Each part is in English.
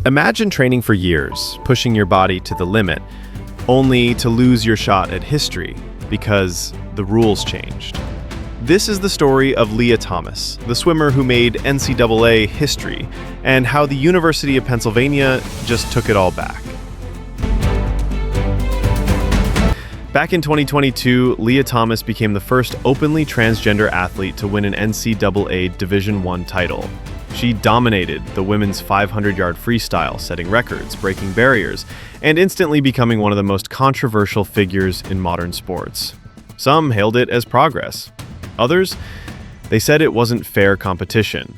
Imagine training for years, pushing your body to the limit, only to lose your shot at history because the rules changed. This is the story of Lia Thomas, the swimmer who made NCAA history, and how the University of Pennsylvania just took it all back. Back in 2022, Lia Thomas became the first openly transgender athlete to win an NCAA Division I title. She dominated the women's 500-yard freestyle, setting records, breaking barriers, and instantly becoming one of the most controversial figures in modern sports. Some hailed it as progress. Others, they said it wasn't fair competition.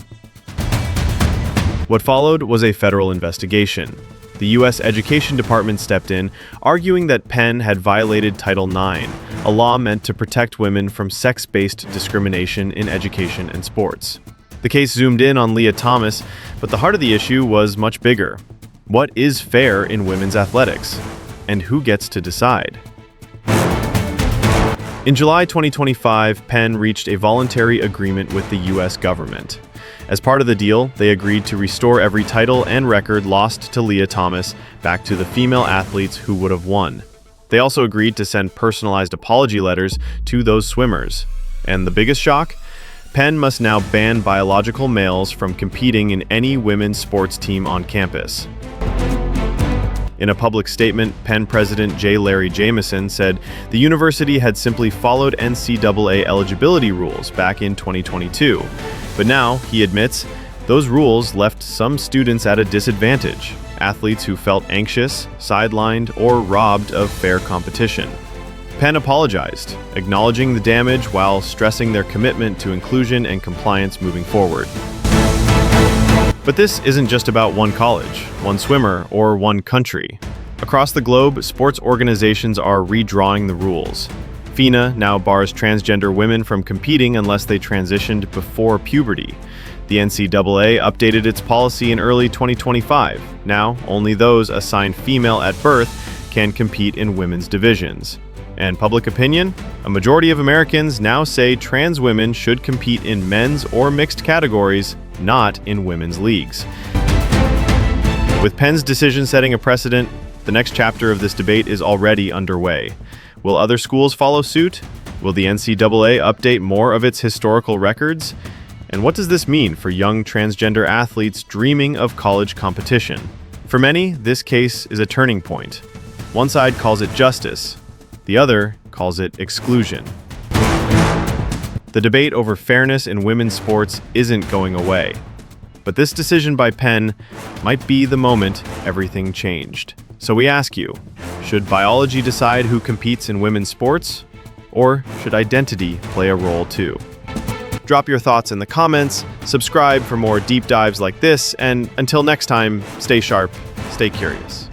What followed was a federal investigation. The U.S. Education Department stepped in, arguing that Penn had violated Title IX, a law meant to protect women from sex-based discrimination in education and sports. The case zoomed in on Lia Thomas, but the heart of the issue was much bigger. What is fair in women's athletics? And who gets to decide? In July 2025, Penn reached a voluntary agreement with the U.S. government. As part of the deal, they agreed to restore every title and record lost to Lia Thomas back to the female athletes who would have won. They also agreed to send personalized apology letters to those swimmers. And the biggest shock? Penn must now ban biological males from competing in any women's sports team on campus. In a public statement, Penn President J. Larry Jamieson said the university had simply followed NCAA eligibility rules back in 2022. But now, he admits, those rules left some students at a disadvantage, athletes who felt anxious, sidelined, or robbed of fair competition. Penn apologized, acknowledging the damage while stressing their commitment to inclusion and compliance moving forward. But this isn't just about one college, one swimmer, or one country. Across the globe, sports organizations are redrawing the rules. FINA now bars transgender women from competing unless they transitioned before puberty. The NCAA updated its policy in early 2025. Now, only those assigned female at birth can compete in women's divisions. And public opinion? A majority of Americans now say trans women should compete in men's or mixed categories, not in women's leagues. With Penn's decision setting a precedent, the next chapter of this debate is already underway. Will other schools follow suit? Will the NCAA update more of its historical records? And what does this mean for young transgender athletes dreaming of college competition? For many, this case is a turning point. One side calls it justice. The other calls it exclusion. The debate over fairness in women's sports isn't going away. But this decision by Penn might be the moment everything changed. So we ask you, should biology decide who competes in women's sports? Or should identity play a role too? Drop your thoughts in the comments, subscribe for more deep dives like this, and until next time, stay sharp, stay curious.